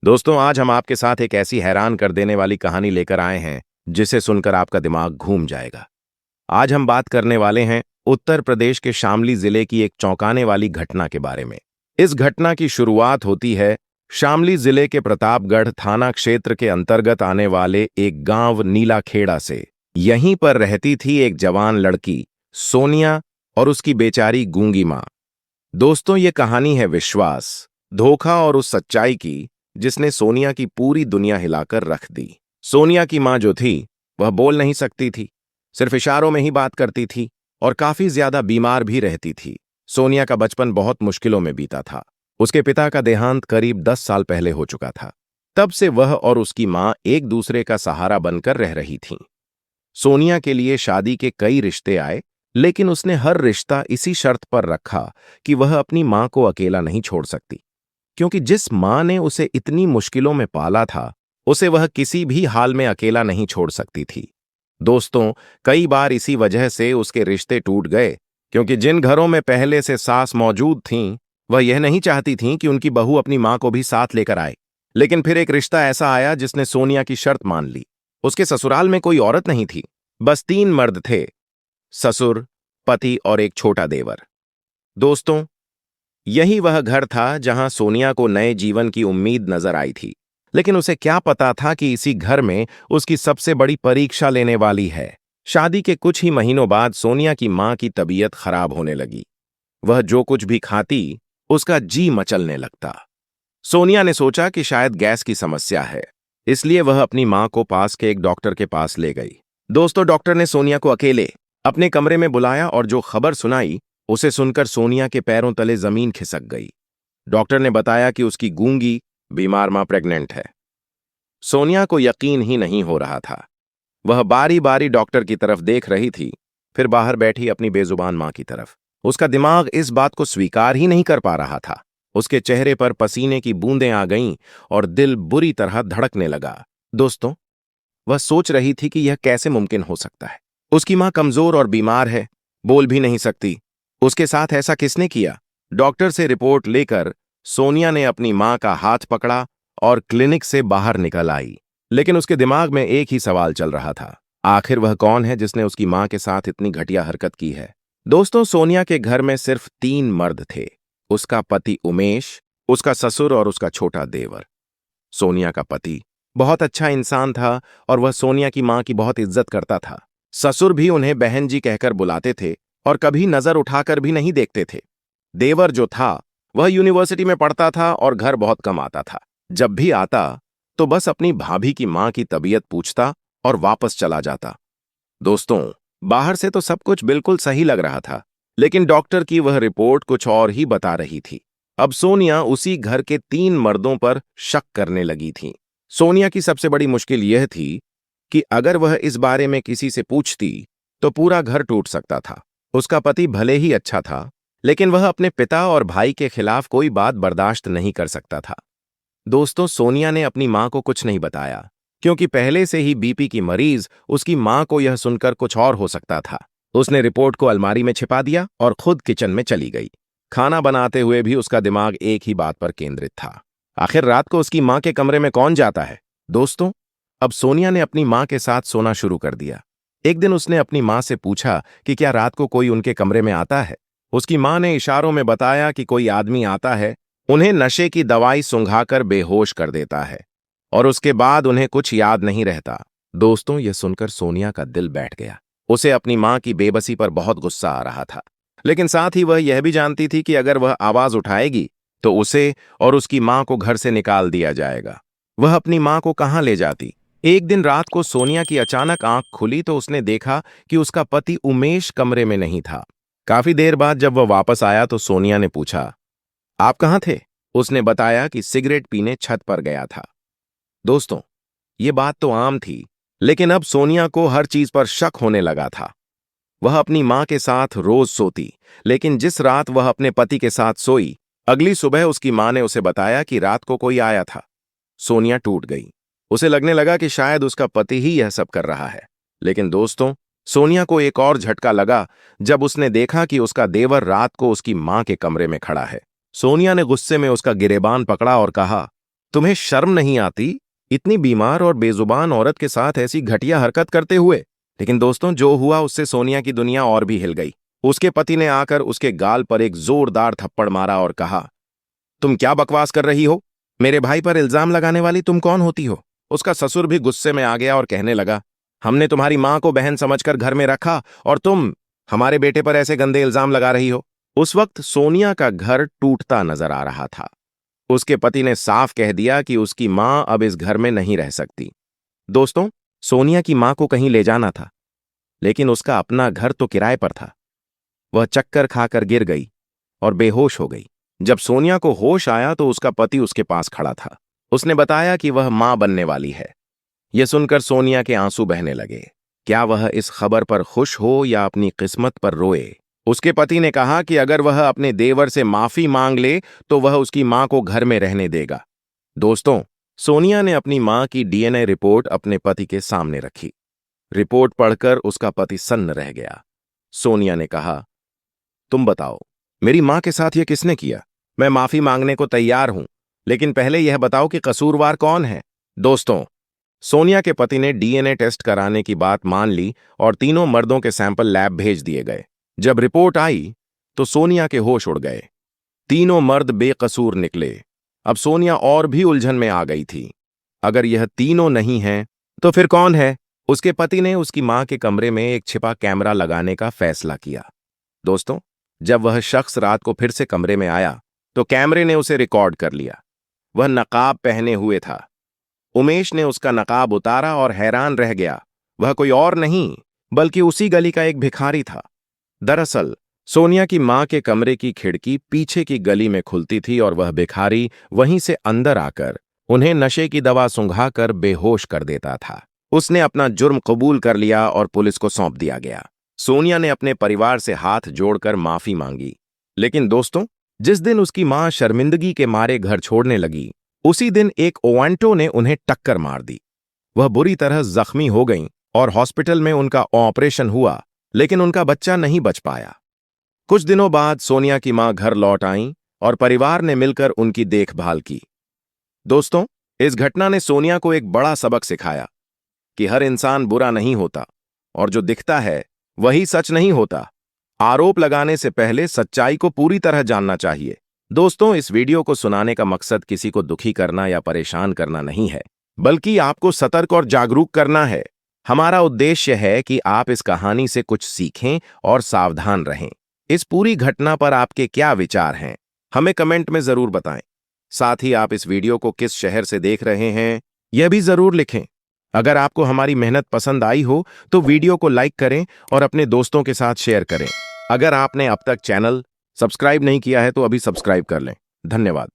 दोस्तों, आज हम आपके साथ एक ऐसी हैरान कर देने वाली कहानी लेकर आए हैं जिसे सुनकर आपका दिमाग घूम जाएगा। आज हम बात करने वाले हैं उत्तर प्रदेश के शामली जिले की एक चौंकाने वाली घटना के बारे में। इस घटना की शुरुआत होती है शामली जिले के प्रतापगढ़ थाना क्षेत्र के अंतर्गत आने वाले एक गांव नीलाखेड़ा से। यहीं पर रहती थी एक जवान लड़की सोनिया और उसकी बेचारी गूंगी माँ। दोस्तों, ये कहानी है विश्वास, धोखा और उस सच्चाई की जिसने सोनिया की पूरी दुनिया हिलाकर रख दी। सोनिया की मां जो थी, वह बोल नहीं सकती थी, सिर्फ इशारों में ही बात करती थी और काफी ज्यादा बीमार भी रहती थी। सोनिया का बचपन बहुत मुश्किलों में बीता था। उसके पिता का देहांत करीब 10 साल पहले हो चुका था। तब से वह और उसकी मां एक दूसरे का सहारा बनकर रह रही थीं। सोनिया के लिए शादी के कई रिश्ते आए, लेकिन उसने हर रिश्ता इसी शर्त पर रखा कि वह अपनी मां को अकेला नहीं छोड़ सकती, क्योंकि जिस मां ने उसे इतनी मुश्किलों में पाला था, उसे वह किसी भी हाल में अकेला नहीं छोड़ सकती थी। दोस्तों, कई बार इसी वजह से उसके रिश्ते टूट गए, क्योंकि जिन घरों में पहले से सास मौजूद थीं, वह यह नहीं चाहती थीं कि उनकी बहू अपनी मां को भी साथ लेकर आए। लेकिन फिर एक रिश्ता ऐसा आया जिसने सोनिया की शर्त मान ली। उसके ससुराल में कोई औरत नहीं थी, बस 3 मर्द थे, ससुर, पति और एक छोटा देवर। दोस्तों, यही वह घर था जहां सोनिया को नए जीवन की उम्मीद नजर आई थी। लेकिन उसे क्या पता था कि इसी घर में उसकी सबसे बड़ी परीक्षा लेने वाली है। शादी के कुछ ही महीनों बाद सोनिया की मां की तबीयत खराब होने लगी। वह जो कुछ भी खाती, उसका जी मचलने लगता। सोनिया ने सोचा कि शायद गैस की समस्या है, इसलिए वह अपनी मां को पास के एक डॉक्टर के पास ले गई। दोस्तों, डॉक्टर ने सोनिया को अकेले अपने कमरे में बुलाया और जो खबर सुनाई, उसे सुनकर सोनिया के पैरों तले जमीन खिसक गई। डॉक्टर ने बताया कि उसकी गूंगी बीमार मां प्रेग्नेंट है। सोनिया को यकीन ही नहीं हो रहा था। वह बारी बारी डॉक्टर की तरफ देख रही थी, फिर बाहर बैठी अपनी बेजुबान मां की तरफ। उसका दिमाग इस बात को स्वीकार ही नहीं कर पा रहा था। उसके चेहरे पर पसीने की बूंदें आ गईं और दिल बुरी तरह धड़कने लगा। दोस्तों, वह सोच रही थी कि यह कैसे मुमकिन हो सकता है। उसकी मां कमजोर और बीमार है, बोल भी नहीं सकती। उसके साथ ऐसा किसने किया? डॉक्टर से रिपोर्ट लेकर सोनिया ने अपनी मां का हाथ पकड़ा और क्लिनिक से बाहर निकल आई। लेकिन उसके दिमाग में एक ही सवाल चल रहा था, आखिर वह कौन है जिसने उसकी मां के साथ इतनी घटिया हरकत की है? दोस्तों, सोनिया के घर में सिर्फ 3 मर्द थे, उसका पति उमेश, उसका ससुर और उसका छोटा देवर। सोनिया का पति बहुत अच्छा इंसान था और वह सोनिया की मां की बहुत इज्जत करता था। ससुर भी उन्हें बहन जी कहकर बुलाते थे और कभी नजर उठाकर भी नहीं देखते थे। देवर जो था, वह यूनिवर्सिटी में पढ़ता था और घर बहुत कम आता था। जब भी आता तो बस अपनी भाभी की मां की तबीयत पूछता और वापस चला जाता। दोस्तों, बाहर से तो सब कुछ बिल्कुल सही लग रहा था, लेकिन डॉक्टर की वह रिपोर्ट कुछ और ही बता रही थी। अब सोनिया उसी घर के 3 मर्दों पर शक करने लगी थी। सोनिया की सबसे बड़ी मुश्किल यह थी कि अगर वह इस बारे में किसी से पूछती तो पूरा घर टूट सकता था। उसका पति भले ही अच्छा था, लेकिन वह अपने पिता और भाई के खिलाफ कोई बात बर्दाश्त नहीं कर सकता था। दोस्तों, सोनिया ने अपनी मां को कुछ नहीं बताया, क्योंकि पहले से ही बीपी की मरीज उसकी मां को यह सुनकर कुछ और हो सकता था। उसने रिपोर्ट को अलमारी में छिपा दिया और खुद किचन में चली गई। खाना बनाते हुए भी उसका दिमाग एक ही बात पर केंद्रित था, आखिर रात को उसकी मां के कमरे में कौन जाता है? दोस्तों, अब सोनिया ने अपनी मां के साथ सोना शुरू कर दिया। एक दिन उसने अपनी मां से पूछा कि क्या रात को कोई उनके कमरे में आता है। उसकी मां ने इशारों में बताया कि कोई आदमी आता है, उन्हें नशे की दवाई सुंघाकर बेहोश कर देता है और उसके बाद उन्हें कुछ याद नहीं रहता। दोस्तों, यह सुनकर सोनिया का दिल बैठ गया। उसे अपनी मां की बेबसी पर बहुत गुस्सा आ रहा था, लेकिन साथ ही वह यह भी जानती थी कि अगर वह आवाज उठाएगी तो उसे और उसकी मां को घर से निकाल दिया जाएगा। वह अपनी मां को कहां ले जाती? एक दिन रात को सोनिया की अचानक आंख खुली तो उसने देखा कि उसका पति उमेश कमरे में नहीं था। काफी देर बाद जब वह वापस आया तो सोनिया ने पूछा, आप कहां थे? उसने बताया कि सिगरेट पीने छत पर गया था। दोस्तों, ये बात तो आम थी, लेकिन अब सोनिया को हर चीज पर शक होने लगा था। वह अपनी मां के साथ रोज सोती, लेकिन जिस रात वह अपने पति के साथ सोई, अगली सुबह उसकी मां ने उसे बताया कि रात को कोई आया था। सोनिया टूट गई। उसे लगने लगा कि शायद उसका पति ही यह सब कर रहा है। लेकिन दोस्तों, सोनिया को एक और झटका लगा जब उसने देखा कि उसका देवर रात को उसकी मां के कमरे में खड़ा है। सोनिया ने गुस्से में उसका गिरेबान पकड़ा और कहा, तुम्हें शर्म नहीं आती इतनी बीमार और बेजुबान औरत के साथ ऐसी घटिया हरकत करते हुए? लेकिन दोस्तों, जो हुआ उससे सोनिया की दुनिया और भी हिल गई। उसके पति ने आकर उसके गाल पर एक जोरदार थप्पड़ मारा और कहा, तुम क्या बकवास कर रही हो? मेरे भाई पर इल्जाम लगाने वाली तुम कौन होती हो? उसका ससुर भी गुस्से में आ गया और कहने लगा, हमने तुम्हारी मां को बहन समझकर घर में रखा और तुम हमारे बेटे पर ऐसे गंदे इल्जाम लगा रही हो। उस वक्त सोनिया का घर टूटता नजर आ रहा था। उसके पति ने साफ कह दिया कि उसकी मां अब इस घर में नहीं रह सकती। दोस्तों, सोनिया की मां को कहीं ले जाना था, लेकिन उसका अपना घर तो किराए पर था। वह चक्कर खाकर गिर गई और बेहोश हो गई। जब सोनिया को होश आया तो उसका पति उसके पास खड़ा था। उसने बताया कि वह मां बनने वाली है। यह सुनकर सोनिया के आंसू बहने लगे। क्या वह इस खबर पर खुश हो या अपनी किस्मत पर रोए? उसके पति ने कहा कि अगर वह अपने देवर से माफी मांग ले तो वह उसकी मां को घर में रहने देगा। दोस्तों, सोनिया ने अपनी मां की डीएनए रिपोर्ट अपने पति के सामने रखी। रिपोर्ट पढ़कर उसका पति सन्न रह गया। सोनिया ने कहा, तुम बताओ, मेरी मां के साथ यह किसने किया? मैं माफी मांगने को तैयार हूं, लेकिन पहले यह बताओ कि कसूरवार कौन है? दोस्तों, सोनिया के पति ने डीएनए टेस्ट कराने की बात मान ली और तीनों मर्दों के सैंपल लैब भेज दिए गए। जब रिपोर्ट आई तो सोनिया के होश उड़ गए। तीनों मर्द बेकसूर निकले। अब सोनिया और भी उलझन में आ गई थी। अगर यह तीनों नहीं हैं, तो फिर कौन है? उसके पति ने उसकी मां के कमरे में एक छिपा कैमरा लगाने का फैसला किया। दोस्तों, जब वह शख्स रात को फिर से कमरे में आया तो कैमरे ने उसे रिकॉर्ड कर लिया। वह नकाब पहने हुए था। उमेश ने उसका नकाब उतारा और हैरान रह गया। वह कोई और नहीं बल्कि उसी गली का एक भिखारी था। दरअसल सोनिया की मां के कमरे की खिड़की पीछे की गली में खुलती थी और वह भिखारी वहीं से अंदर आकर उन्हें नशे की दवा सुंघाकर बेहोश कर देता था। उसने अपना जुर्म कबूल कर लिया और पुलिस को सौंप दिया गया। सोनिया ने अपने परिवार से हाथ जोड़कर माफी मांगी। लेकिन दोस्तों, जिस दिन उसकी मां शर्मिंदगी के मारे घर छोड़ने लगी, उसी दिन एक ओवांटो ने उन्हें टक्कर मार दी। वह बुरी तरह जख्मी हो गईं और हॉस्पिटल में उनका ऑपरेशन हुआ, लेकिन उनका बच्चा नहीं बच पाया। कुछ दिनों बाद सोनिया की मां घर लौट आईं और परिवार ने मिलकर उनकी देखभाल की। दोस्तों, इस घटना ने सोनिया को एक बड़ा सबक सिखाया कि हर इंसान बुरा नहीं होता और जो दिखता है वही सच नहीं होता। आरोप लगाने से पहले सच्चाई को पूरी तरह जानना चाहिए। दोस्तों, इस वीडियो को सुनाने का मकसद किसी को दुखी करना या परेशान करना नहीं है, बल्कि आपको सतर्क और जागरूक करना है। हमारा उद्देश्य है कि आप इस कहानी से कुछ सीखें और सावधान रहें। इस पूरी घटना पर आपके क्या विचार हैं, हमें कमेंट में जरूर बताएं। साथ ही आप इस वीडियो को किस शहर से देख रहे हैं, यह भी जरूर लिखें। अगर आपको हमारी मेहनत पसंद आई हो तो वीडियो को लाइक करें और अपने दोस्तों के साथ शेयर करें। अगर आपने अब तक चैनल सब्सक्राइब नहीं किया है तो अभी सब्सक्राइब कर लें। धन्यवाद।